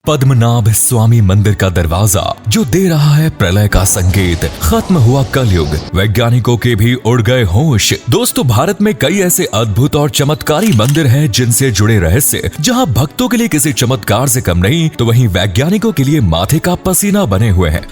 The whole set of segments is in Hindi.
पद्मनाभ स्वामी मंदिर का दरवाजा जो दे रहा है प्रलय का संकेत। खत्म हुआ कलयुग, वैज्ञानिकों के भी उड़ गए होश। दोस्तों, भारत में कई ऐसे अद्भुत और चमत्कारी मंदिर हैं जिनसे जुड़े रहस्य जहां भक्तों के लिए किसी चमत्कार से कम नहीं तो वहीं वैज्ञानिकों के लिए माथे का पसीना बने हुए हैं।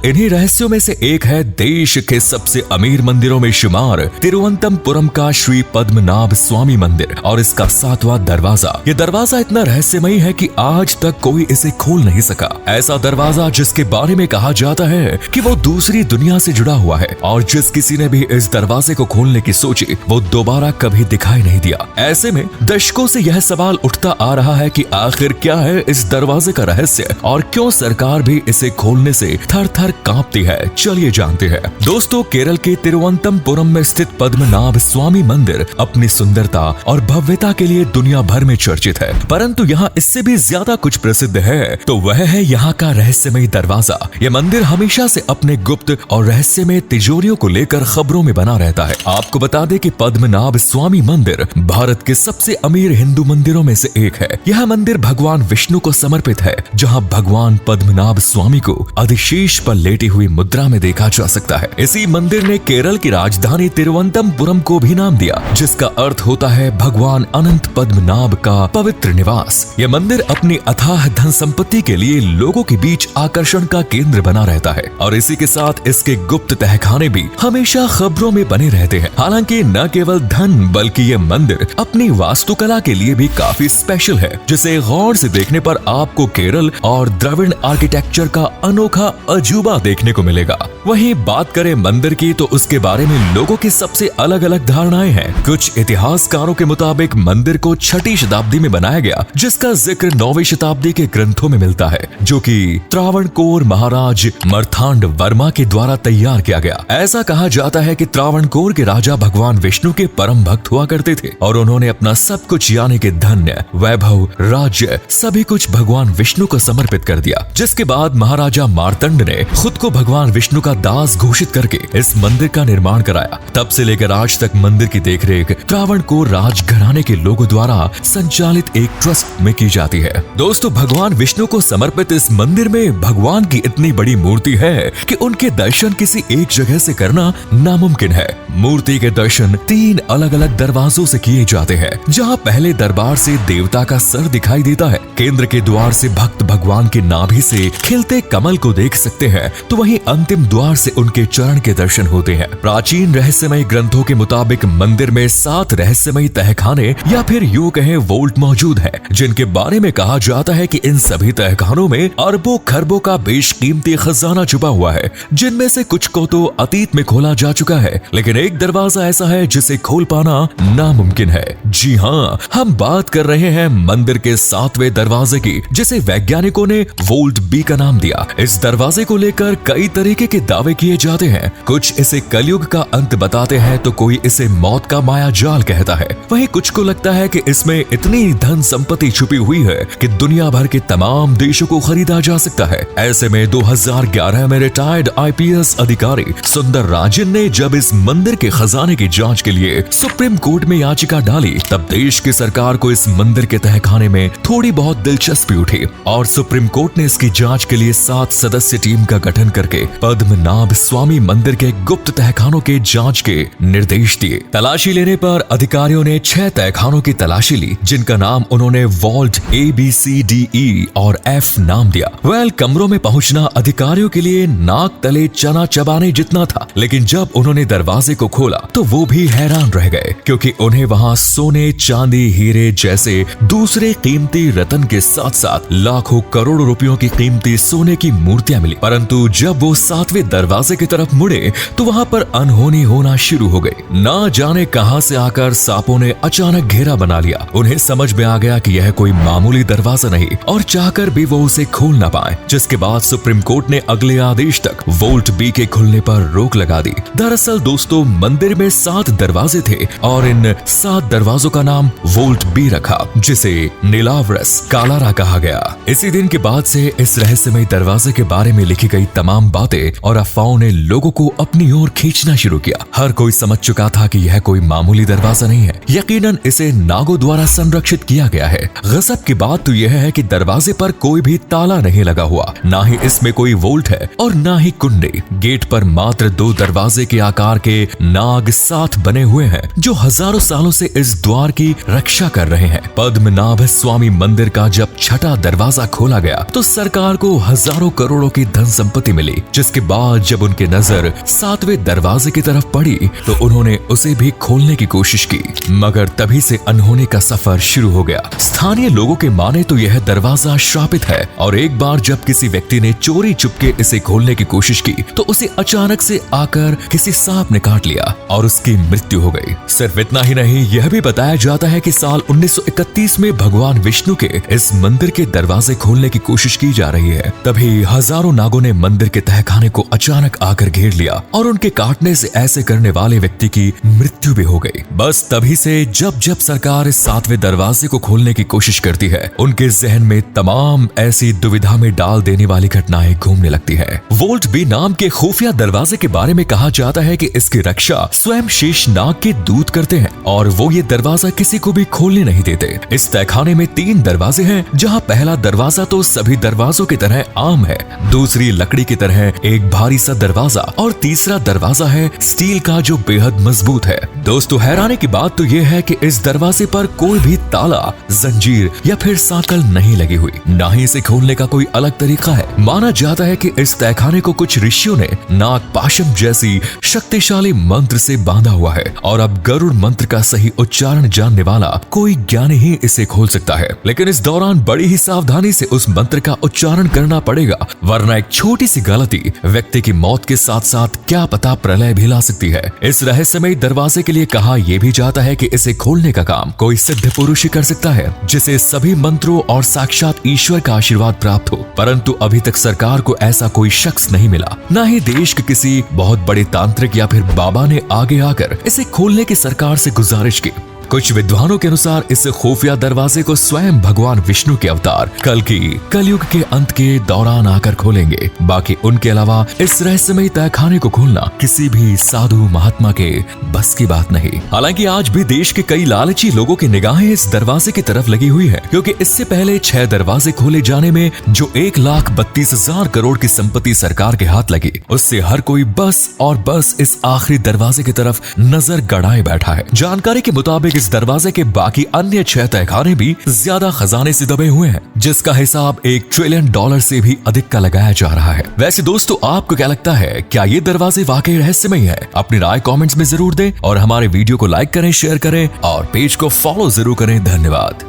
इन्हीं रहस्यों में से एक है देश के सबसे अमीर मंदिरों में शुमार तिरुवनंतपुरम का श्री पद्मनाभ स्वामी मंदिर और इसका 7वां दरवाजा। ये दरवाजा इतना रहस्यमयी है कि आज तक कोई इसे खोल नहीं सका। ऐसा दरवाजा जिसके बारे में कहा जाता है कि वो दूसरी दुनिया से जुड़ा हुआ है और जिस किसी ने भी इस दरवाजे को खोलने की सोची वो दोबारा कभी दिखाई नहीं दिया। ऐसे में दशकों से यह सवाल उठता आ रहा है कि आखिर क्या है इस दरवाजे का रहस्य और क्यों सरकार भी इसे खोलने से थर थर कांपती है। चलिए जानते हैं। दोस्तों, केरल के तिरुवनंतपुरम में स्थित पद्मनाभ स्वामी मंदिर अपनी सुंदरता और भव्यता के लिए दुनिया भर में चर्चित है, परंतु यहाँ इससे भी ज्यादा कुछ प्रसिद्ध है तो वह है यहाँ का रहस्यमयी दरवाजा। यह मंदिर हमेशा से अपने गुप्त और रहस्यमय तिजोरियों को लेकर खबरों में बना रहता है। आपको बता दें कि पद्मनाभ स्वामी मंदिर भारत के सबसे अमीर हिंदू मंदिरों में से एक है। यह मंदिर भगवान विष्णु को समर्पित है, जहाँ भगवान पद्मनाभ स्वामी को अधिशेष पर लेटी हुई मुद्रा में देखा जा सकता है। इसी मंदिर ने केरल की राजधानी तिरुवनंतपुरम को भी नाम दिया, जिसका अर्थ होता है भगवान अनंत पद्मनाभ का पवित्र निवास। यह मंदिर अपनी अथाह धन संपत्ति के लिए लोगों के बीच आकर्षण का केंद्र बना रहता है और इसी के साथ इसके गुप्त तहखाने भी हमेशा खबरों में बने रहते हैं। हालांकि न केवल धन बल्कि ये मंदिर अपनी वास्तुकला के लिए भी काफी स्पेशल है, जिसे गौर से देखने पर आपको केरल और द्रविड़ आर्किटेक्चर का अनोखा अजूबा देखने को मिलेगा। वहीं बात करें मंदिर की तो उसके बारे में लोगों की सबसे अलग अलग धारणाएं हैं। कुछ इतिहासकारों के मुताबिक मंदिर को 6ठी शताब्दी में बनाया गया, जिसका जिक्र 9वीं शताब्दी के ग्रंथों में मिलता है, जो कि त्रावणकोर महाराज मार्तांड वर्मा के द्वारा तैयार किया गया। ऐसा कहा जाता है कि त्रावणकोर के राजा भगवान विष्णु के परम भक्त हुआ करते थे और उन्होंने अपना सब कुछ यानी कि धन्य, वैभव, राज्य सभी कुछ भगवान विष्णु को समर्पित कर दिया। जिसके बाद महाराजा मार्तंड ने खुद को भगवान विष्णु का दास घोषित करके इस मंदिर का निर्माण कराया। तब से लेकर आज तक मंदिर की देखरेख त्रावणकोर राजघराने के लोगों द्वारा संचालित एक ट्रस्ट में की जाती है। दोस्तों, भगवान विष्णु को समर्पित इस मंदिर में भगवान की इतनी बड़ी मूर्ति है कि उनके दर्शन किसी एक जगह से करना नामुमकिन है। मूर्ति के दर्शन 3 अलग अलग दरवाजों से किए जाते हैं, जहां पहले दरबार से देवता का सर दिखाई देता है। केंद्र के द्वार से भक्त भगवान के नाभि से खिलते कमल को देख सकते हैं, तो वहीं अंतिम द्वार से उनके चरण के दर्शन होते हैं। प्राचीन रहस्यमय ग्रंथों के मुताबिक मंदिर में 7 रहस्यमयी तहखाने या फिर यूं कहें वोल्ट मौजूद है, जिनके बारे में कहा जाता है कि इन सभी तहखानों में अरबों खरबों का बेशकीमती खजाना छुपा हुआ है, जिनमें से कुछ को तो अतीत में खोला जा चुका है, लेकिन एक दरवाजा ऐसा है जिसे खोल पाना नामुमकिन है। जी हाँ, हम बात कर रहे हैं मंदिर के 7वें दरवाजे की, जिसे वैज्ञानिकों ने वोल्ट बी का नाम दिया। इस दरवाजे को लेकर कई तरीके के दावे किए जाते हैं। कुछ इसे कलयुग का अंत बताते हैं तो कोई इसे मौत का माया जाल कहता है। वहीं कुछ को लगता है कि इसमें इतनी धन संपत्ति छुपी हुई है कि दुनिया भर के तमाम देशों को खरीदा जा सकता है। ऐसे में 2011 में रिटायर्ड IPS अधिकारी सुंदर राजन ने जब इस मंदिर के खजाने की जांच के लिए सुप्रीम कोर्ट में याचिका डाली, तब देश की सरकार को इस मंदिर के तहखाने में थोड़ी बहुत दिलचस्पी उठी और सुप्रीम कोर्ट ने इसकी जांच के लिए 7 सदस्य टीम का गठन करके पद्मनाभ स्वामी मंदिर के गुप्त तहखानों के जांच के निर्देश दिए। तलाशी लेने पर अधिकारियों ने 6 तहखानों की तलाशी ली, जिनका नाम उन्होंने वॉल्ट ABCDE और F नाम दिया। कमरों में पहुंचना अधिकारियों के लिए नाक तले चना चबाने जितना था, लेकिन जब उन्होंने दरवाजे को खोला तो वो भी हैरान रह गए, क्योंकि उन्हें वहां सोने, चांदी, हीरे जैसे दूसरे कीमती रत्न के साथ साथ लाखों करोड़ों रुपयों की कीमती सोने की मूर्तियां मिली। परंतु जब वो 7वें दरवाजे की तरफ मुड़े तो वहां पर अनहोनी होना शुरू हो गई। ना जाने कहां से आकर सांपों ने अचानक घेरा बना लिया। उन्हें समझ में आ गया कि यह कोई मामूली दरवाजा नहीं और चाहकर भी वो उसे खोल ना पाए, जिसके बाद सुप्रीम कोर्ट ने अगले आदेश तक वोल्ट बी के खुलने पर रोक लगा दी। दरअसल दोस्तों, मंदिर में 7 दरवाजे थे और इन 7 दरवाजों का नाम वोल्ट बी रखा, जिसे नीलावरस कालारा कहा गया। इसी दिन के बाद से इस रहस्यमय दरवाजे के बारे में लिखी गई तमाम बातें और अफवाहों ने लोगों को अपनी ओर खींचना शुरू किया। हर कोई समझ चुका था कि यह कोई मामूली दरवाजा नहीं है, यकीनन इसे नागों द्वारा संरक्षित किया गया है। गजब की बात तो यह है कि दरवाजे पर कोई भी ताला नहीं लगा हुआ, ना ही इसमें कोई वोल्ट है और ना ही कुंडी। गेट पर मात्र 2 दरवाजे के आकार के नाग साथ बने हुए हैं, जो हजारों सालों से इस द्वार की रक्षा कर रहे हैं। पद्मनाभ स्वामी मंदिर का जब छठा दरवाजा खोला गया तो सरकार को हजारों करोड़ों की धन संपत्ति मिली, जिसके बाद जब उनकी नजर 7वें दरवाजे की तरफ पड़ी तो उन्होंने उसे भी खोलने की कोशिश की, मगर तभी से अनहोनी का सफर शुरू हो गया। स्थानीय लोगों के माने तो यह दरवाजा श्रापित है और एक बार जब किसी व्यक्ति ने चोरी चुपके इसे खोलने की कोशिश की तो उसे अचानक से आकर किसी सांप ने काट लिया और उसकी मृत्यु हो गई। सिर्फ इतना ही नहीं, यह भी बताया जाता है कि साल 1931 में भगवान विष्णु के इस मंदिर के दरवाजे खोलने की कोशिश की जा रही है। तभी हजारों नागों ने मंदिर के तहखाने को अचानक आकर घेर लिया और उनके काटने से ऐसे करने वाले व्यक्ति की मृत्यु भी हो गई। बस तभी से जब जब सरकार इस 7वें दरवाजे को खोलने की कोशिश करती है, उनके जहन में तमाम ऐसी दुविधा में डाल देने वाली घटनाएं घूमने लगती है। वोल्ट बी नाम के खुफिया दरवाजे के बारे में कहा जाता है कि इसकी रक्षा स्वयं शेष नाग के दूत करते हैं और वो ये दरवाजा किसी को भी खोलने नहीं देते। इस तहखाने में 3 दरवाजे हैं, जहाँ पहला दरवाजा तो सभी दरवाजों की तरह आम है, दूसरी लकड़ी की तरह एक भारी सा दरवाजा और तीसरा दरवाजा है स्टील का जो बेहद मजबूत है। दोस्तों, हैरानी की बात तो यह है कि इस दरवाजे पर कोई भी ताला, जंजीर या फिर साकल नहीं लगी हुई, ना ही इसे खोलने का कोई अलग तरीका है। माना जाता है कि इस तहखाने को कुछ ऋषियों ने नाग पाशम जैसी शक्तिशाली मंत्र से बांधा हुआ है और अब गरुड़ मंत्र का सही उच्चारण जानने वाला कोई ज्ञानी ही इसे खोल सकता है। लेकिन इस दौरान बड़ी ही सावधानी से उस मंत्र का उच्चारण करना पड़ेगा, वरना एक छोटी सी गलती व्यक्ति की मौत के साथ साथ क्या पता प्रलय भी ला सकती है। इस रहस्यमय दरवाजे के लिए कहा यह भी जाता है कि इसे खोलने का काम कोई सिद्ध पुरुष ही कर सकता है, जिसे सभी मंत्रों और साक्षात ईश्वर का आशीर्वाद प्राप्त हो। परंतु अभी तक सरकार को ऐसा कोई शख्स नहीं मिला, न ही देश के किसी बहुत बड़े तांत्रिक या फिर बाबा ने आगे आकर इसे खोलने की सरकार से गुजारिश की। कुछ विद्वानों के अनुसार इस खुफिया दरवाजे को स्वयं भगवान विष्णु के अवतार कलयुग के अंत के दौरान आकर खोलेंगे। बाकी उनके अलावा इस रहस्यमय तहखाने को खोलना किसी भी साधु महात्मा के बस की बात नहीं। हालांकि आज भी देश के कई लालची लोगों की निगाहें इस दरवाजे की तरफ लगी हुई है, क्योंकि इससे पहले 6 दरवाजे खोले जाने में जो 1,32,000 करोड़ की संपत्ति सरकार के हाथ लगी, उससे हर कोई बस और बस इस आखिरी दरवाजे की तरफ नजर गड़ाए बैठा है। जानकारी के मुताबिक इस दरवाजे के बाकी अन्य 6 तहखाने भी ज्यादा खजाने से दबे हुए हैं, जिसका हिसाब $1 ट्रिलियन से भी अधिक का लगाया जा रहा है। वैसे दोस्तों, आपको क्या लगता है, क्या ये दरवाजे वाकई रहस्यमय है? अपनी राय कमेंट्स में जरूर दें और हमारे वीडियो को लाइक करें, शेयर करें और पेज को फॉलो जरूर करें। धन्यवाद।